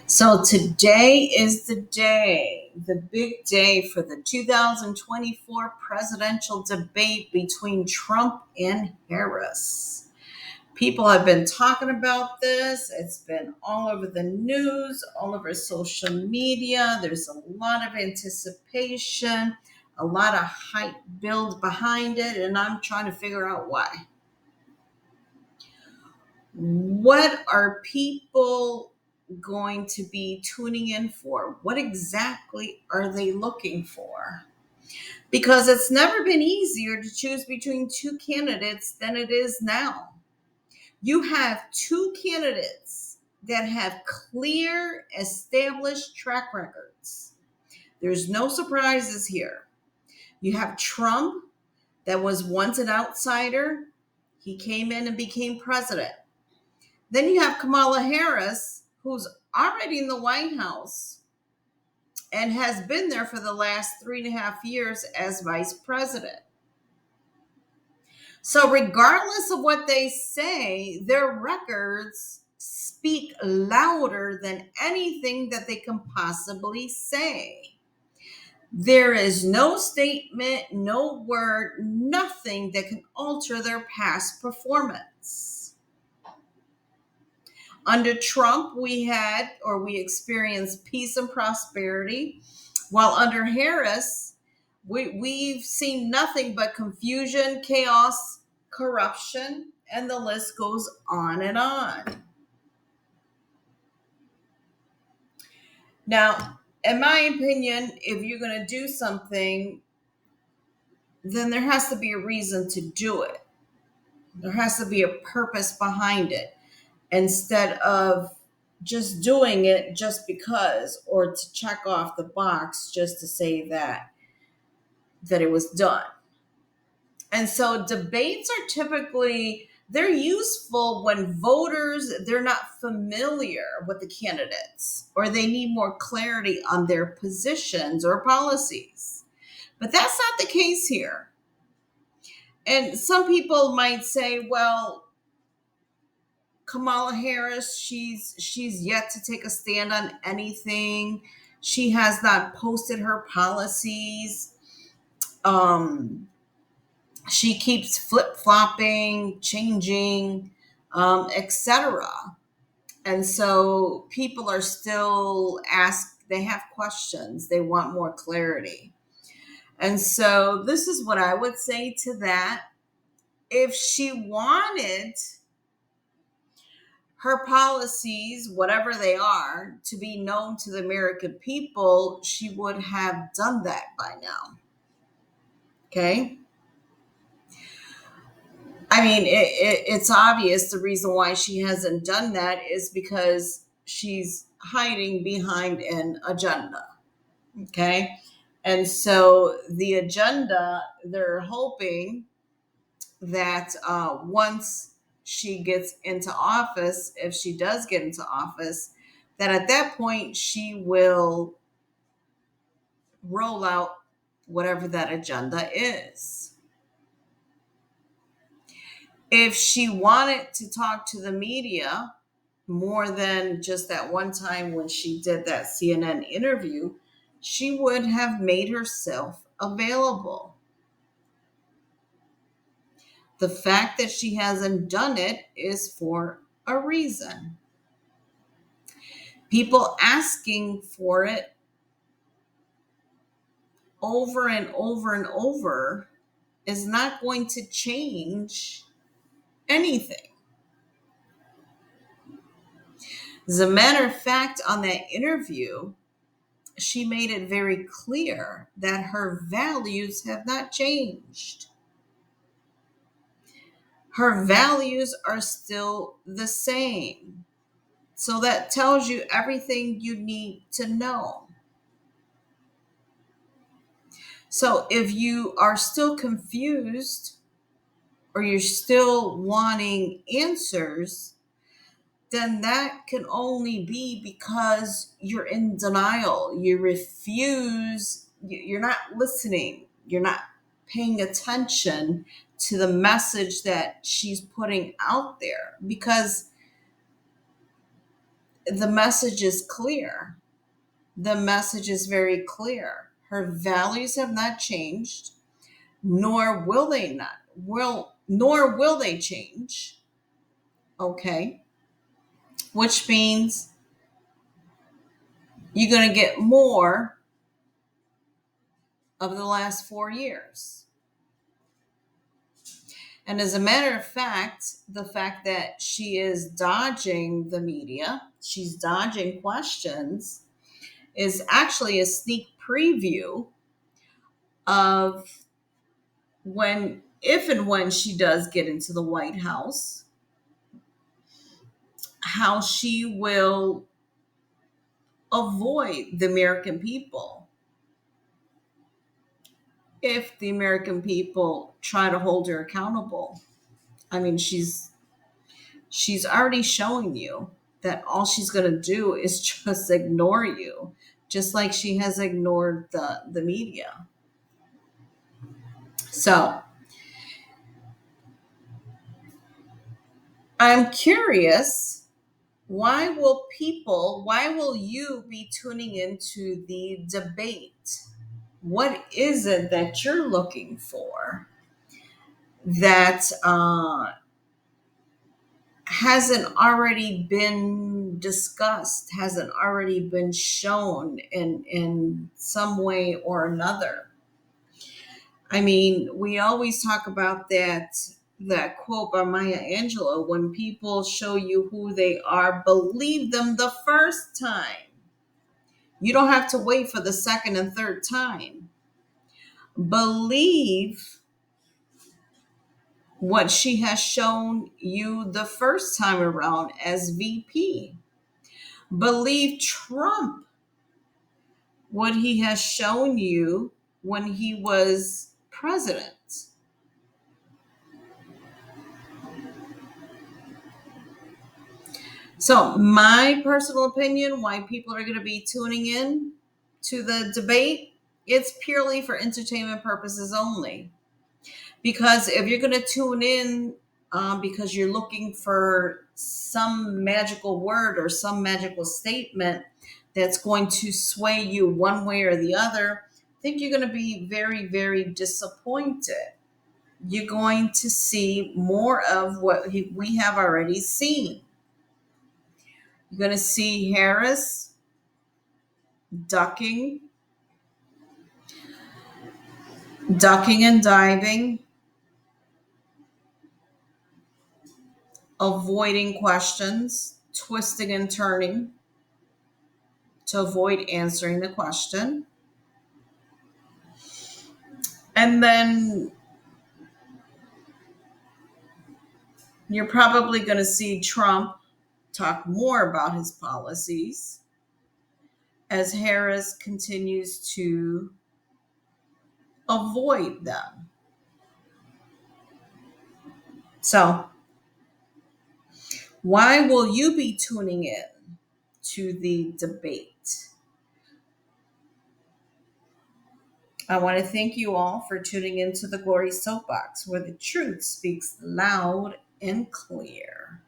So today is the day, the big day for the 2024 presidential debate between Trump and Harris. People have been talking about this. It's been all over the news, all over social media. There's a lot of anticipation, a lot of hype build behind it, and I'm trying to figure out why. What are people going to be tuning in for? What exactly are they looking for? Because it's never been easier to choose between two candidates than it is now. You have two candidates that have clear, established track records. There's no surprises here. You have Trump, that was once an outsider. He came in and became president. Then you have Kamala Harris, who's already in the White House and has been there for the last 3.5 years as vice president. So, regardless of what they say, their records speak louder than anything that they can possibly say. There is no statement, no word, nothing that can alter their past performance. Under Trump, we experienced peace and prosperity, while under Harris, we've seen nothing but confusion, chaos, corruption, and the list goes on and on. Now, in my opinion, if you're going to do something, then there has to be a reason to do it. There has to be a purpose behind it, instead of just doing it just because, or to check off the box just to say that it was done. And so debates are typically, they're useful when voters, they're not familiar with the candidates or they need more clarity on their positions or policies. But that's not the case here. And some people might say, well, Kamala Harris, she's yet to take a stand on anything. She has not posted her policies. She keeps flip-flopping, changing, etc. And so people are still they have questions. They want more clarity. And so this is what I would say to that. If she wanted her policies, whatever they are, to be known to the American people, she would have done that by now. Okay? I mean, it's obvious the reason why she hasn't done that is because she's hiding behind an agenda. Okay? And so the agenda, they're hoping that once she gets into office, if she does get into office, that at that point she will roll out whatever that agenda is. If she wanted to talk to the media more than just that one time when she did that CNN interview, she would have made herself available. The fact that she hasn't done it is for a reason. People asking for it over and over and over is not going to change anything. As a matter of fact, on that interview, she made it very clear that her values have not changed. Her values are still the same. So that tells you everything you need to know. So if you are still confused or you're still wanting answers, then that can only be because you're in denial. You refuse, you're not listening, you're not paying attention to the message that she's putting out there. Because the message is clear. The message is very clear. Her values have not changed, nor will they not nor will they change. Okay, which means you're going to get more of the last 4 years. And as a matter of fact, the fact that she is dodging the media, she's dodging questions, is actually a sneak preview of when, if and when she does get into the White House, how she will avoid the American people if the American people try to hold her accountable. I mean, she's already showing you that all she's going to do is just ignore you, just like she has ignored the media. So I'm curious, why will you be tuning into the debate? What is it that you're looking for that hasn't already been discussed, hasn't already been shown in some way or another? I mean, we always talk about that quote by Maya Angelou: when people show you who they are, believe them the first time. You don't have to wait for the second and third time. Believe what she has shown you the first time around as VP. Believe Trump, what he has shown you when he was president. So, my personal opinion, why people are going to be tuning in to the debate, it's purely for entertainment purposes only. Because if you're going to tune in because you're looking for some magical word or some magical statement that's going to sway you one way or the other, I think you're going to be very, very disappointed. You're going to see more of what we have already seen. You're going to see Harris ducking, ducking and diving, avoiding questions, twisting and turning to avoid answering the question. And then you're probably going to see Trump talk more about his policies as Harris continues to avoid them. So, why will you be tuning in to the debate? I want to thank you all for tuning into the Glory Soapbox, where the truth speaks loud and clear.